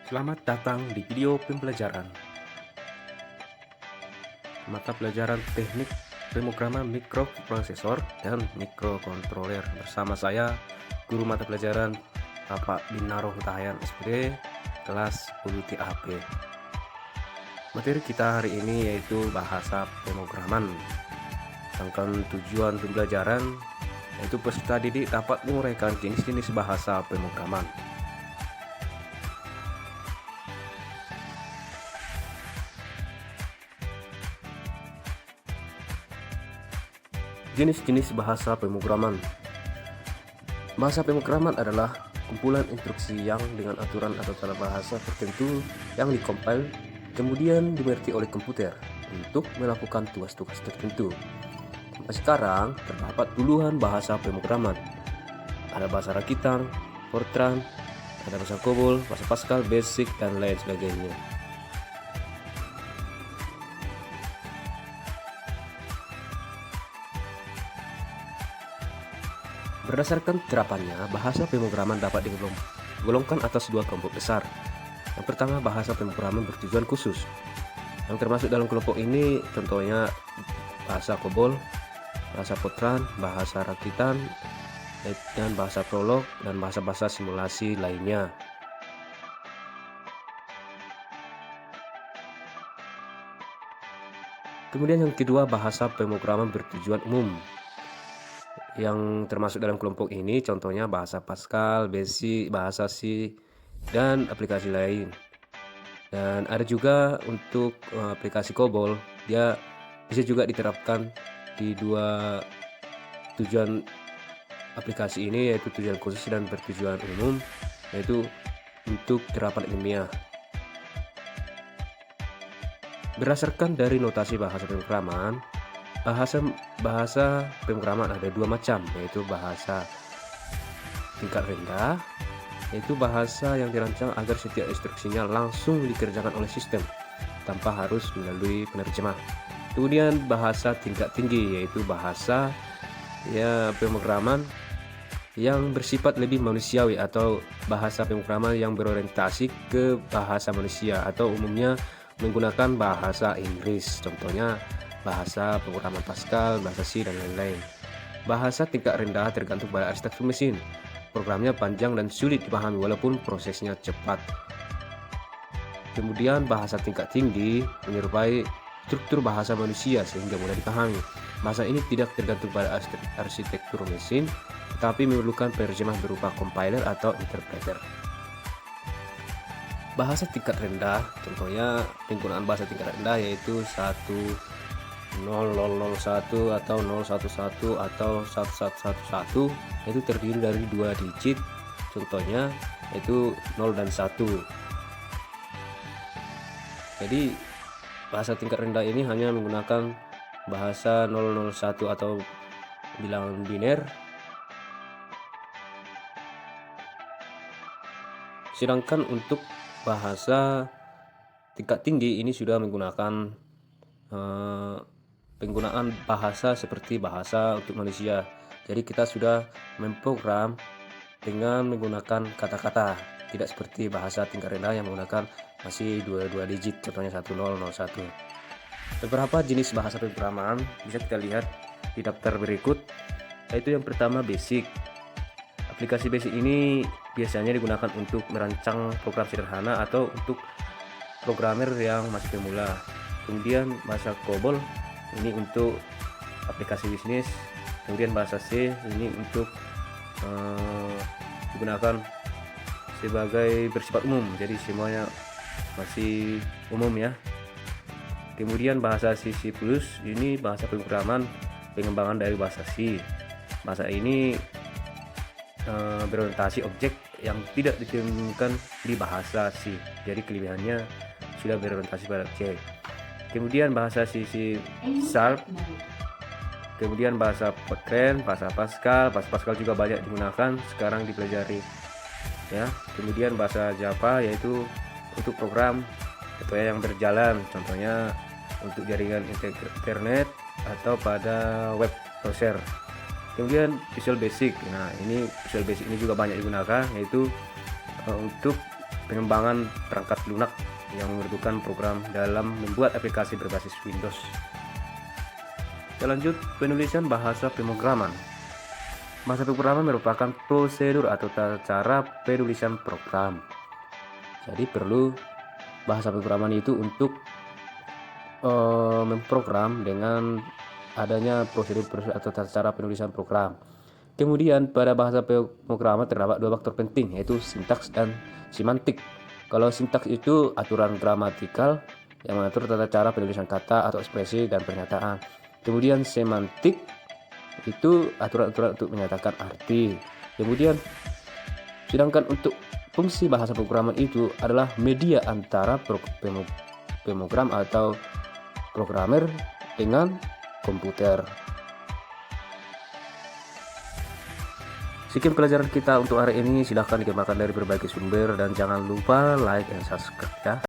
Selamat datang di video pembelajaran mata pelajaran teknik pemrograman mikroprosesor dan mikrokontroler bersama saya, guru mata pelajaran Bapak Binaro Hutahayan SPD, kelas 10 TAP. Materi kita hari ini yaitu bahasa pemrograman. Sedangkan tujuan pembelajaran yaitu peserta didik dapat menguraikan jenis-jenis bahasa pemrograman. Jenis-jenis bahasa pemrograman. Bahasa pemrograman adalah kumpulan instruksi yang dengan aturan atau cara bahasa tertentu yang dikompil kemudian dimengerti oleh komputer untuk melakukan tugas-tugas tertentu. Sampai sekarang terdapat puluhan bahasa pemrograman. Ada bahasa rakitan, Fortran, ada bahasa COBOL, bahasa Pascal, Basic, dan lain sebagainya. Berdasarkan terapannya, bahasa pemrograman dapat digolongkan atas dua kelompok besar. Yang pertama, bahasa pemrograman bertujuan khusus. Yang termasuk dalam kelompok ini contohnya bahasa COBOL, bahasa Fortran, bahasa rakitan, dan bahasa Prolog, dan bahasa-bahasa simulasi lainnya. Kemudian yang kedua, bahasa pemrograman bertujuan umum. Yang termasuk dalam kelompok ini contohnya bahasa Pascal, Basic, bahasa C, dan aplikasi lain. Dan ada juga untuk aplikasi COBOL, dia bisa juga diterapkan di dua tujuan aplikasi ini, yaitu tujuan khusus dan bertujuan umum, yaitu untuk terapan ilmiah. Berdasarkan dari notasi bahasa pemrograman, bahasa pemrograman ada dua macam, yaitu bahasa tingkat rendah, yaitu bahasa yang dirancang agar setiap instruksinya langsung dikerjakan oleh sistem tanpa harus melalui penerjemah. Kemudian bahasa tingkat tinggi, yaitu bahasa pemrograman yang bersifat lebih manusiawi atau bahasa pemrograman yang berorientasi ke bahasa manusia atau umumnya menggunakan bahasa Inggris, contohnya bahasa pemrograman Pascal, bahasa C, dan lain-lain. Bahasa tingkat rendah tergantung pada arsitektur mesin. Programnya panjang dan sulit dipahami walaupun prosesnya cepat. Kemudian bahasa tingkat tinggi menyerupai struktur bahasa manusia sehingga mudah dipahami. Bahasa ini tidak tergantung pada arsitektur mesin, tetapi memerlukan penerjemah berupa compiler atau interpreter. Bahasa tingkat rendah, contohnya penggunaan bahasa tingkat rendah yaitu 1001 atau 011 atau 1111, itu terdiri dari dua digit, contohnya yaitu 0 dan 1. Jadi bahasa tingkat rendah ini hanya menggunakan bahasa 001 atau bilangan biner, sedangkan untuk bahasa tingkat tinggi ini sudah menggunakan penggunaan bahasa seperti bahasa untuk manusia. Jadi kita sudah memprogram dengan menggunakan kata-kata, tidak seperti bahasa tingkat rendah yang menggunakan masih dua digit, contohnya 1001. Beberapa jenis bahasa pemrograman bisa kita lihat di daftar berikut, yaitu yang pertama basic. Aplikasi basic ini biasanya digunakan untuk merancang program sederhana atau untuk programmer yang masih pemula. Kemudian bahasa COBOL ini untuk aplikasi bisnis. Kemudian bahasa C ini untuk digunakan sebagai bersifat umum, jadi semuanya masih umum ya. Kemudian bahasa C++ ini bahasa pemrograman pengembangan dari bahasa C. Bahasa ini berorientasi objek yang tidak ditemukan di bahasa C, jadi kelebihannya sudah berorientasi pada objek. Kemudian bahasa C Sharp, kemudian bahasa Fortran, bahasa Pascal juga banyak digunakan sekarang dipelajari ya. Kemudian bahasa Java yaitu untuk program yang berjalan, contohnya untuk jaringan internet atau pada web browser. Kemudian Visual Basic, nah ini Visual Basic ini juga banyak digunakan, yaitu untuk pengembangan perangkat lunak yang membutuhkan program dalam membuat aplikasi berbasis Windows. Selanjut, penulisan bahasa pemrograman. Bahasa pemrograman merupakan prosedur atau tata cara penulisan program. Jadi perlu bahasa pemrograman itu untuk memprogram dengan adanya prosedur atau tata cara penulisan program. Kemudian pada bahasa pemrograman terdapat dua faktor penting, yaitu sintaks dan semantik. Kalau sintaks itu aturan gramatikal yang mengatur tata cara penulisan kata atau ekspresi dan pernyataan. Kemudian semantik itu aturan-aturan untuk menyatakan arti. Kemudian sedangkan untuk fungsi bahasa pemrograman itu adalah media antara pemrogram atau programmer dengan komputer. Sekian pelajaran kita untuk hari ini. Silahkan dikembangkan dari berbagai sumber dan jangan lupa like dan subscribe ya.